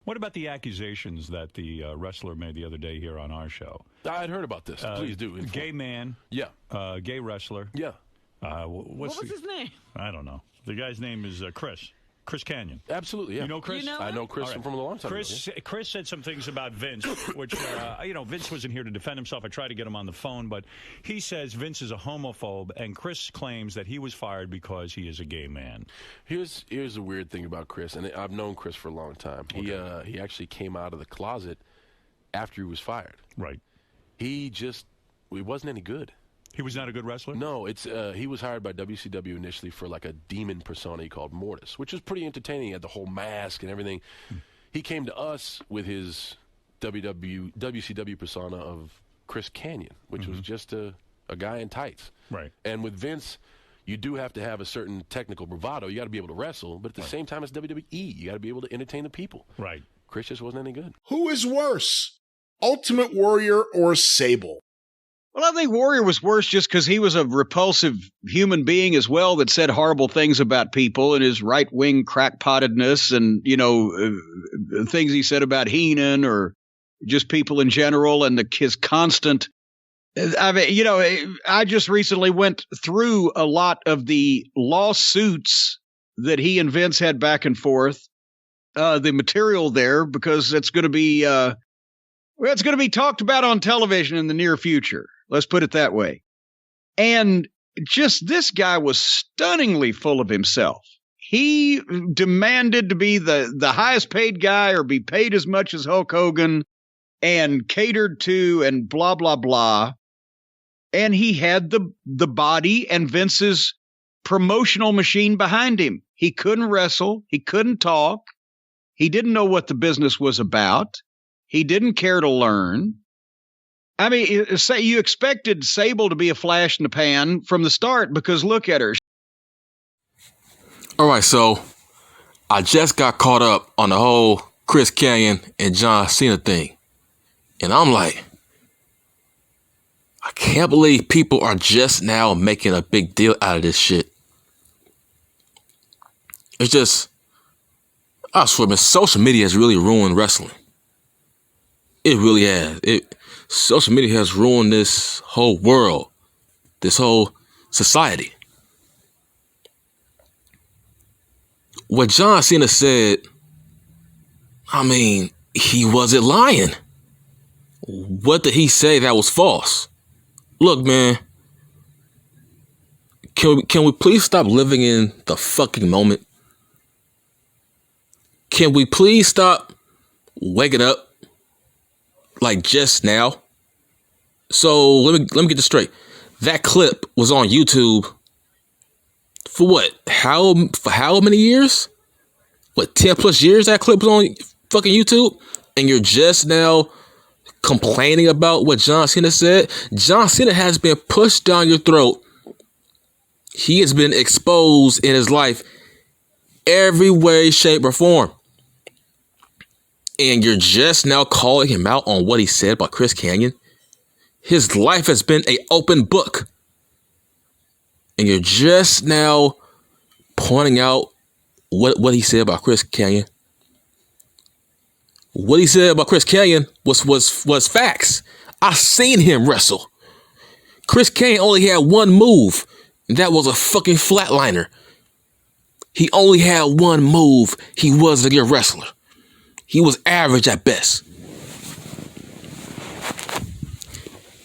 What about the accusations that the wrestler made the other day here on our show? I'd heard about this. Please do. Gay man. Yeah. Gay wrestler. Yeah. What was his name? I don't know. The guy's name is Chris. Chris Kanyon. Absolutely, yeah. You know Chris? I know Chris from a long time ago. Chris said some things about Vince, which, Vince wasn't here to defend himself. I tried to get him on the phone, but he says Vince is a homophobe, and Chris claims that he was fired because he is a gay man. Here's the weird thing about Chris, and I've known Chris for a long time. Okay. He actually came out of the closet after he was fired. Right. He wasn't any good. He was not a good wrestler? No, he was hired by WCW initially for like a demon persona he called Mortis, which was pretty entertaining. He had the whole mask and everything. He came to us with his WCW persona of Chris Kanyon, which was just a guy in tights. Right. And with Vince, you do have to have a certain technical bravado. You got to be able to wrestle, but at the same time, it's WWE. You got to be able to entertain the people. Right. Chris just wasn't any good. Who is worse, Ultimate Warrior or Sable? Well, I think Warrior was worse just because he was a repulsive human being as well that said horrible things about people and his right-wing crackpottedness and, things he said about Heenan or just people in general and his constant. I mean, I just recently went through a lot of the lawsuits that he and Vince had back and forth, the material there, because it's going to be it's going to be talked about on television in the near future. Let's put it that way. And just this guy was stunningly full of himself. He demanded to be the highest paid guy or be paid as much as Hulk Hogan and catered to and blah, blah, blah. And he had the body and Vince's promotional machine behind him. He couldn't wrestle. He couldn't talk. He didn't know what the business was about. He didn't care to learn. I mean, say you expected Sable to be a flash in the pan from the start because look at her. All right, so I just got caught up on the whole Chris Kanyon and John Cena thing. And I'm like, I can't believe people are just now making a big deal out of this shit. It's just, I swear, man, social media has really ruined wrestling. It really has. Social media has ruined this whole world, this whole society. What John Cena said, I mean, he wasn't lying. What did he say that was false? Look, man, can we please stop living in the fucking moment? Can we please stop waking up like just now? So let me get this straight. That clip was on YouTube for what? For how many years? What, 10 plus years that clip was on fucking YouTube? And you're just now complaining about what John Cena said? John Cena has been pushed down your throat. He has been exposed in his life every way, shape, or form. And you're just now calling him out on what he said about Chris Kanyon? His life has been an open book. And you're just now pointing out what he said about Chris Kanyon. What he said about Chris Kanyon was facts. I seen him wrestle. Chris Kanyon only had one move, and that was a fucking flatliner. He only had one move. He wasn't a good wrestler. He was average at best.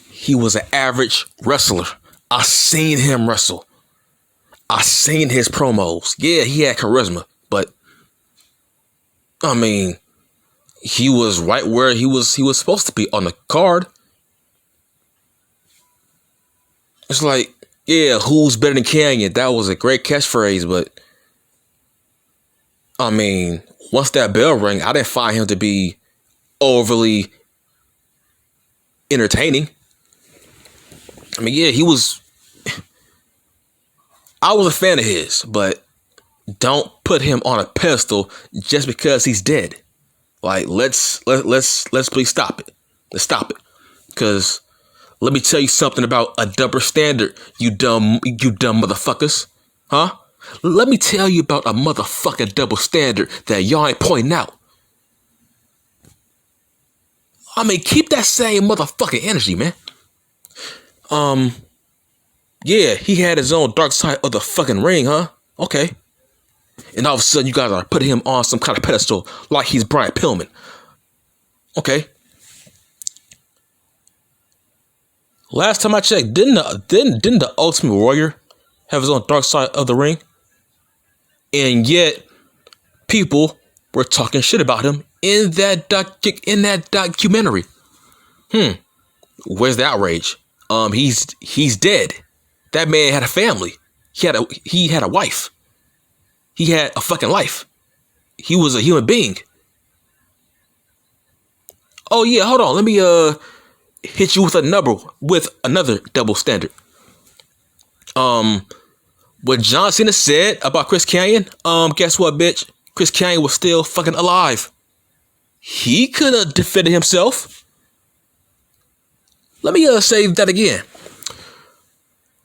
He was an average wrestler. I seen him wrestle. I seen his promos. Yeah, he had charisma, but I mean, he was right where he was supposed to be on the card. It's like, yeah, who's better than Kanyon? That was a great catchphrase, but I mean, once that bell rang, I didn't find him to be overly entertaining. I mean, yeah, I was a fan of his, but don't put him on a pedestal just because he's dead. Like, let's please stop it. Let's stop it. Because let me tell you something about a double standard, you dumb motherfuckers. Huh? Let me tell you about a motherfucking double standard that y'all ain't pointing out. I mean, keep that same motherfucking energy, man. Yeah, he had his own dark side of the fucking ring, huh? Okay. And all of a sudden, you guys are putting him on some kind of pedestal like he's Brian Pillman. Okay. Last time I checked, didn't the Ultimate Warrior have his own dark side of the ring? And yet, people were talking shit about him in that documentary. Where's the outrage? He's dead. That man had a family. He had a wife. He had a fucking life. He was a human being. Oh yeah, hold on. Let me hit you with another double standard. What John Cena said about Chris Kanyon, guess what, bitch? Chris Kanyon was still fucking alive. He could have defended himself. Let me say that again.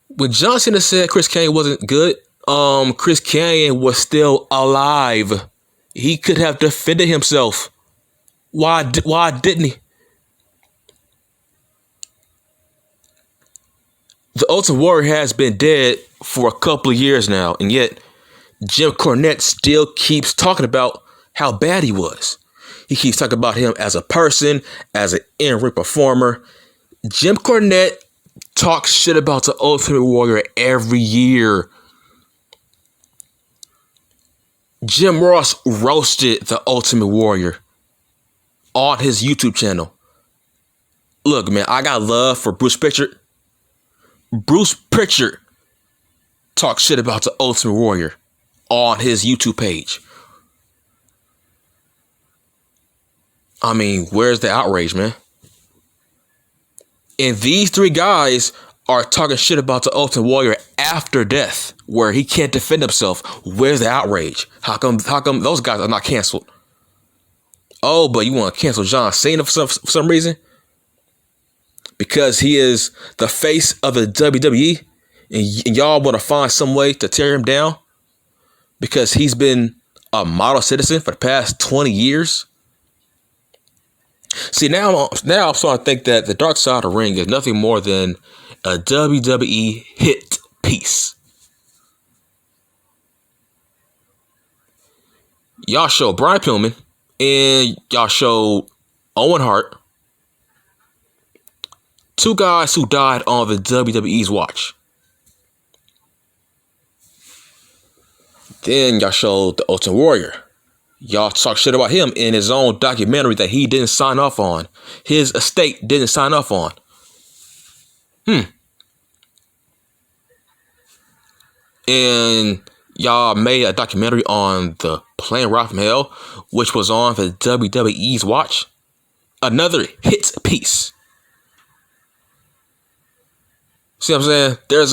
When John Cena said Chris Kanyon wasn't good, Chris Kanyon was still alive. He could have defended himself. Why didn't he? The Ultimate Warrior has been dead for a couple of years now, and yet Jim Cornette still keeps talking about how bad he was. He keeps talking about him as a person, as an in-ring performer. Jim Cornette talks shit about the Ultimate Warrior every year. Jim Ross roasted the Ultimate Warrior on his YouTube channel. Look, man, I got love for Bruce Pritchard. Bruce Pritchard talks shit about the Ultimate Warrior on his YouTube page. I mean, where's the outrage, man? And these three guys are talking shit about the Ultimate Warrior after death, where he can't defend himself. Where's the outrage? How come those guys are not canceled? Oh, but you want to cancel John Cena for some reason? Because he is the face of the WWE, and y'all want to find some way to tear him down? Because he's been a model citizen for the past 20 years? See, now I'm starting to think that the Dark Side of the Ring is nothing more than a WWE hit piece. Y'all show Brian Pillman and y'all show Owen Hart. Two guys who died on the WWE's watch. Then y'all showed the Ultimate Warrior. Y'all talk shit about him in his own documentary that he didn't sign off on. His estate didn't sign off on. And y'all made a documentary on the Plain Rock from Hell, which was on the WWE's watch. Another hit piece. See what I'm saying? There's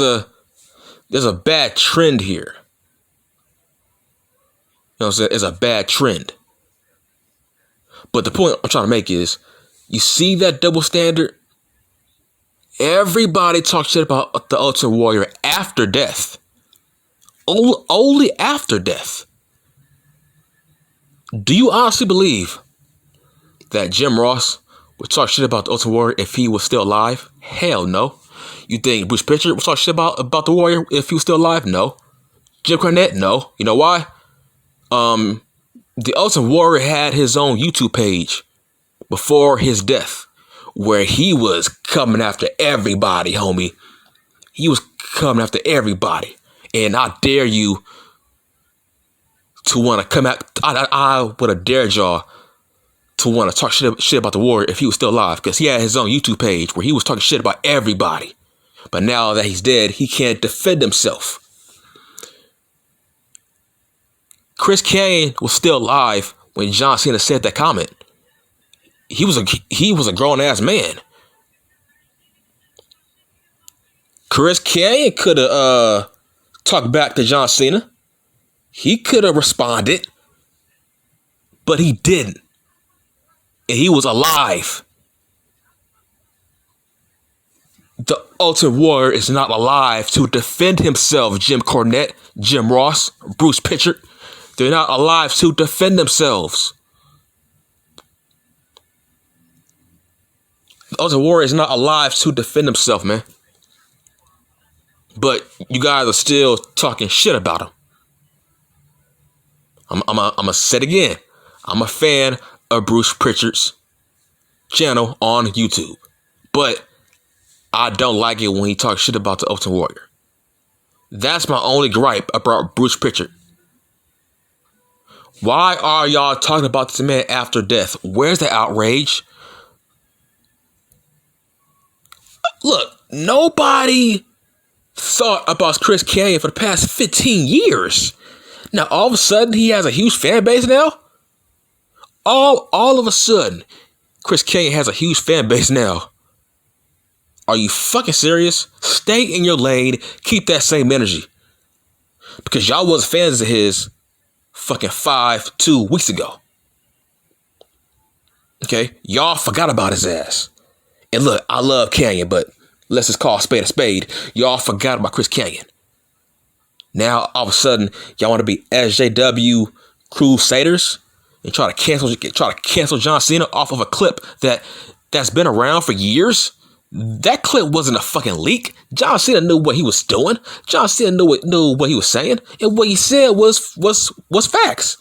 a bad trend here. You know what I'm saying? It's a bad trend. But the point I'm trying to make is, you see that double standard? Everybody talks shit about the Ultimate Warrior after death. Only after death. Do you honestly believe that Jim Ross would talk shit about the Ultimate Warrior if he was still alive? Hell no. You think Bruce Pritchard would talk shit about the Warrior if he was still alive? No. Jim Cornette? No. You know why? The Ultimate Warrior had his own YouTube page before his death, where he was coming after everybody, homie. He was coming after everybody. And I dare you to want to come out. I would have dared y'all to want to talk shit about the Warrior if he was still alive, because he had his own YouTube page where he was talking shit about everybody. But now that he's dead, he can't defend himself. Chris Kanyon was still alive when John Cena said that comment. He was a grown ass man. Chris Kanyon could have talked back to John Cena. He could have responded, but he didn't. And he was alive. The Ultimate Warrior is not alive to defend himself, Jim Cornette, Jim Ross, Bruce Pritchard. They're not alive to defend themselves. Ultimate Warrior is not alive to defend himself, man. But you guys are still talking shit about him. I'm gonna say it again. I'm a fan of Bruce Pritchard's channel on YouTube, but I don't like it when he talks shit about the Ultimate Warrior. That's my only gripe about Bruce Pritchard. Why are y'all talking about this man after death? Where's the outrage? Look, nobody thought about Chris Kanyon for the past 15 years. Now, all of a sudden, he has a huge fan base now? All of a sudden, Chris Kanyon has a huge fan base now. Are you fucking serious? Stay in your lane. Keep that same energy. Because y'all was fans of his fucking 2 weeks ago. Okay? Y'all forgot about his ass. And look, I love Kanyon, but let's just call a spade a spade. Y'all forgot about Chris Kanyon. Now, all of a sudden, y'all want to be SJW Crusaders and try to cancel John Cena off of a clip that's been around for years. That clip wasn't a fucking leak. John Cena knew what he was doing. John Cena knew what he was saying, and what he said was facts.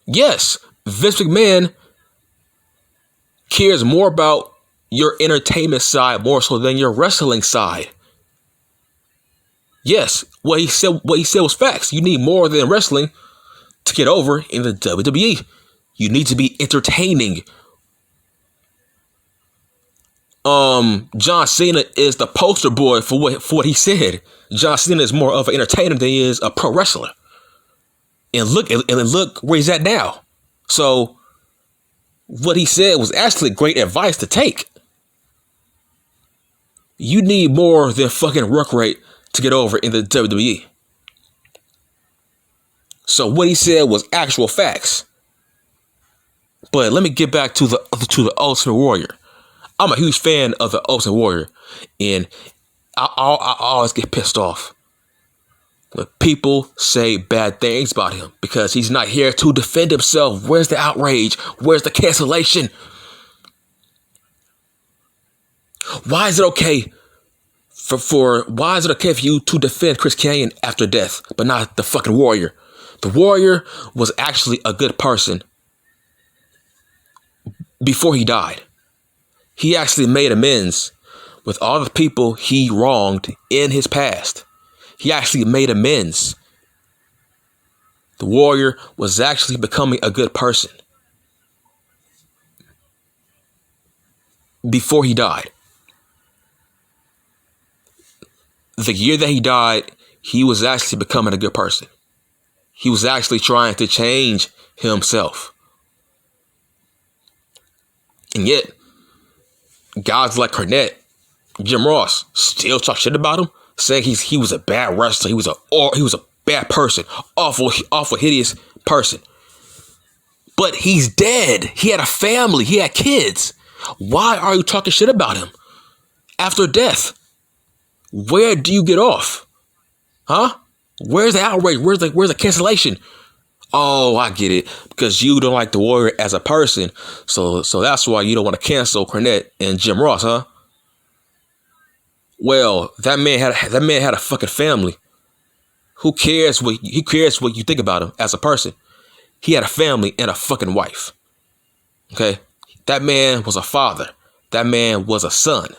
Yes, Vince McMahon cares more about your entertainment side more so than your wrestling side. Yes, what he said was facts. You need more than wrestling to get over in the WWE. You need to be entertaining. John Cena is the poster boy for what he said. John Cena is more of an entertainer than he is a pro wrestler. And look where he's at now. So what he said was actually great advice to take. You need more than fucking work rate to get over in the WWE. So what he said was actual facts. But let me get back to the Ultimate Warrior. I'm a huge fan of the Ultimate Warrior, and I always get pissed off when people say bad things about him because he's not here to defend himself. Where's the outrage? Where's the cancellation? Why is it okay for you to defend Chris Kanyon after death, but not the fucking Warrior? The Warrior was actually a good person before he died. He actually made amends with all the people he wronged in his past. He actually made amends. The Warrior was actually becoming a good person before he died. The year that he died, he was actually becoming a good person. He was actually trying to change himself. And yet, guys like Cornette, Jim Ross, still talk shit about him, saying he was a bad wrestler, he was a bad person, awful hideous person. But he's dead. He had a family. He had kids. Why are you talking shit about him after death? Where do you get off? Huh? Where's the outrage? Where's the cancellation? Oh, I get it. Because you don't like the Warrior as a person. So that's why you don't want to cancel Cornette and Jim Ross, huh? Well, that man had a fucking family. Who cares what you think about him as a person? He had a family and a fucking wife. Okay? That man was a father. That man was a son.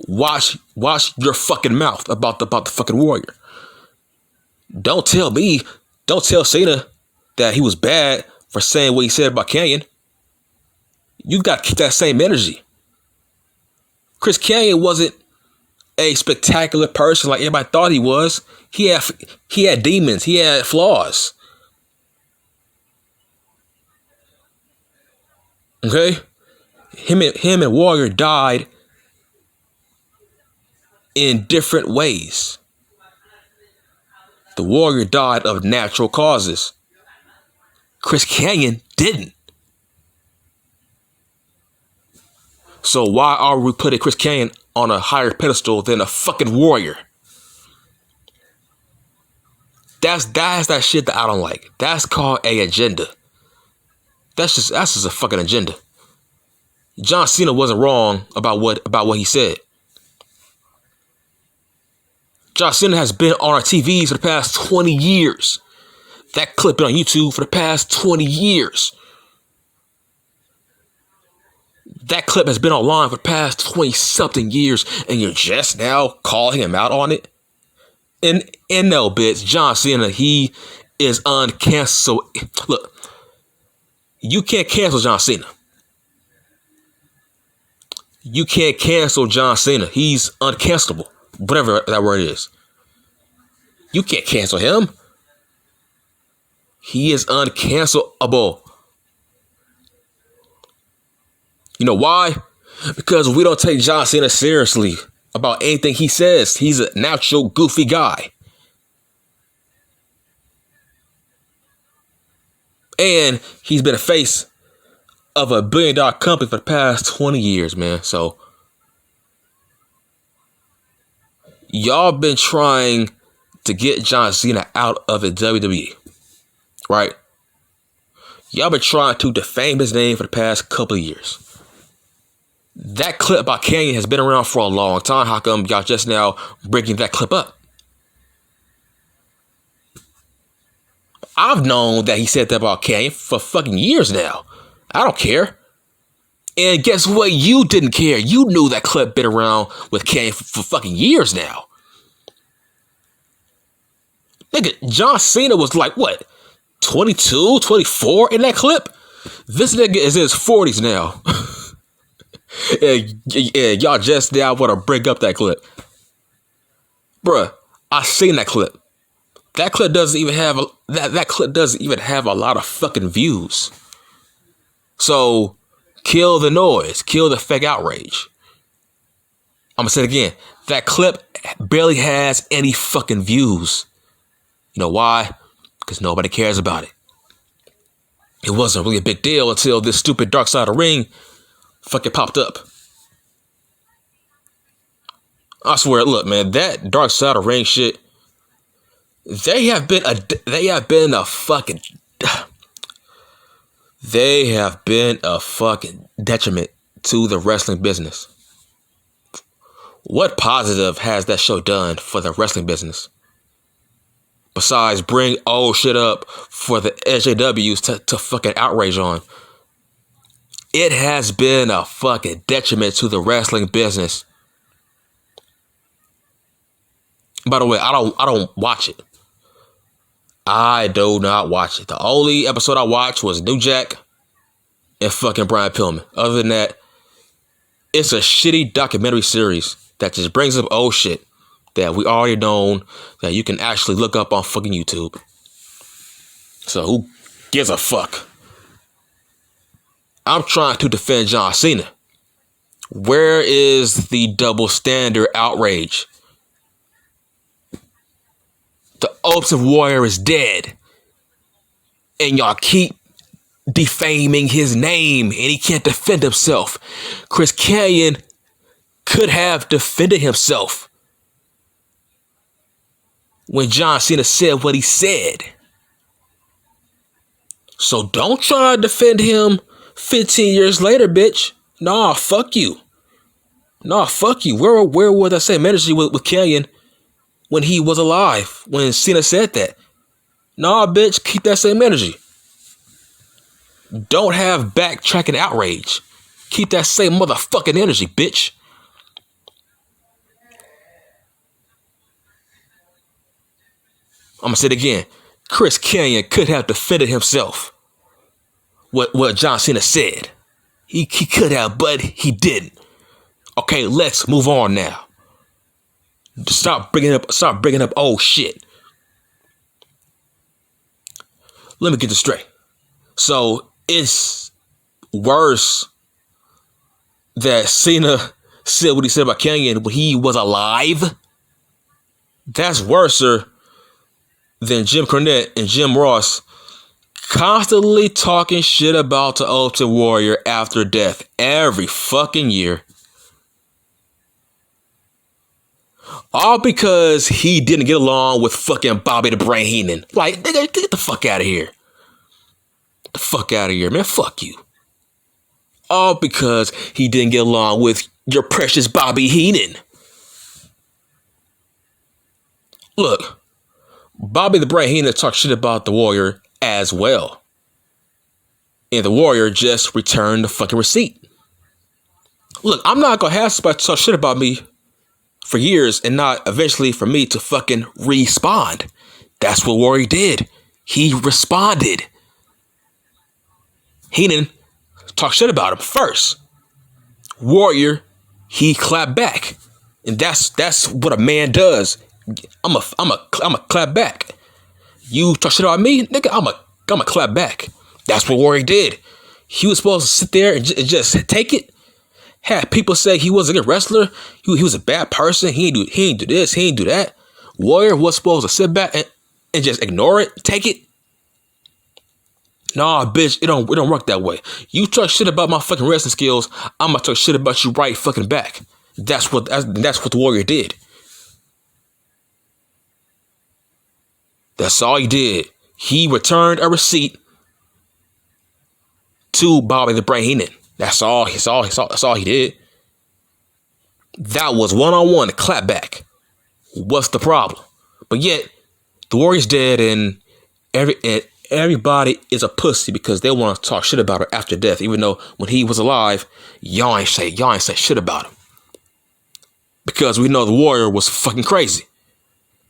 Watch your fucking mouth about the fucking Warrior. Don't tell Cena that he was bad for saying what he said about Kanyon. You got to keep that same energy. Chris Kanyon wasn't a spectacular person like everybody thought he was. He had demons. He had flaws. Okay? Him and Warrior died in different ways. The Warrior died of natural causes. Chris Kanyon didn't. So why are we putting Chris Kanyon on a higher pedestal than a fucking Warrior? That's that shit that I don't like. That's called an agenda. That's just a fucking agenda. John Cena wasn't wrong about what he said. John Cena has been on our TVs for the past 20 years. That clip been on YouTube for the past 20 years. That clip has been online for the past 20-something years, and you're just now calling him out on it? And no, bitch, John Cena, he is uncancelable. Look, you can't cancel John Cena. You can't cancel John Cena. He's uncancelable. Whatever that word is. You can't cancel him. He is uncancelable. You know why? Because we don't take John Cena seriously about anything he says. He's a natural goofy guy. And he's been a face of a $1 billion company for the past 20 years, man. So y'all been trying to get John Cena out of the WWE, right? Y'all been trying to defame his name for the past couple of years. That clip about Kanyon has been around for a long time. How come y'all just now bringing that clip up? I've known that he said that about Kanyon for fucking years now. I don't care. And guess what? You didn't care. You knew that clip been around with Kanyon for fucking years now. Nigga, John Cena was like, what, 22, 24 in that clip? This nigga is in his 40s now. and y'all just now want to bring up that clip. Bruh, I seen that clip. That clip doesn't even have that clip doesn't even have a lot of fucking views. So kill the noise, kill the fake outrage. I'm gonna say it again. That clip barely has any fucking views. You know why? Because nobody cares about it. It wasn't really a big deal until this stupid Dark Side of the Ring fucking popped up. I swear, look, man, that Dark Side of the Ring shit. They have been a fucking detriment to the wrestling business. What positive has that show done for the wrestling business? Besides bring old shit up for the SJWs to fucking outrage on. It has been a fucking detriment to the wrestling business. By the way, I don't watch it. I do not watch it. The only episode I watched was New Jack and fucking Brian Pillman. Other than that, it's a shitty documentary series that just brings up old shit that we already known that you can actually look up on fucking YouTube. So who gives a fuck? I'm trying to defend John Cena. Where is the double standard outrage? The Ultimate Warrior is dead. And y'all keep defaming his name and he can't defend himself. Chris Kanyon could have defended himself when John Cena said what he said. So don't try to defend him 15 years later, bitch. Nah, fuck you. Nah, fuck you. Where was that same energy with Kanyon when he was alive, when Cena said that? Nah, bitch, keep that same energy. Don't have backtracking outrage. Keep that same motherfucking energy, bitch. I'm gonna say it again. Chris Kanyon could have defended himself. What John Cena said. He could have, but he didn't. Okay, let's move on now. Stop bringing up old shit. Let me get this straight. So it's worse that Cena said what he said about Kanyon when he was alive. That's worser than Jim Cornette and Jim Ross constantly talking shit about the Ultimate Warrior after death every fucking year. All because he didn't get along with fucking Bobby the Brain Heenan. Like, nigga, get the fuck out of here. The fuck out of here, man. Fuck you. All because he didn't get along with your precious Bobby Heenan. Look, Bobby the Brain Heenan talked shit about the Warrior as well. And the Warrior just returned the fucking receipt. Look, I'm not gonna have somebody talk shit about me for years and not eventually for me to fucking respond. That's what Warrior did. He responded. Heenan talked shit about him first. Warrior, he clapped back. And that's what a man does. I'm a clap back. You talk shit about me, nigga, I'm a clap back. That's what Warrior did. He was supposed to sit there and just take it. Had people say he was a good wrestler. He was a bad person. He ain't do this. He ain't do that. Warrior was supposed to sit back and just ignore it, take it. Nah, bitch, it don't work that way. You talk shit about my fucking wrestling skills, I'm gonna talk shit about you right fucking back. That's what the Warrior did. That's all he did. He returned a receipt to Bobby the Brain Heenan. That's all he did. That was one-on-one clapback. What's the problem? But yet, the Warrior's dead and everybody is a pussy because they want to talk shit about her after death, even though when he was alive, y'all ain't say shit about him. Because we know the Warrior was fucking crazy.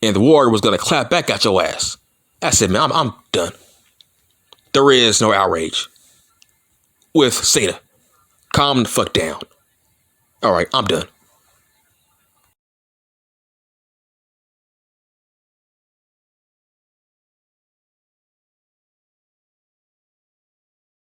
And the Warrior was gonna clap back at your ass. That's it, man. I'm done. There is no outrage with Cena. Calm the fuck down. All right, I'm done.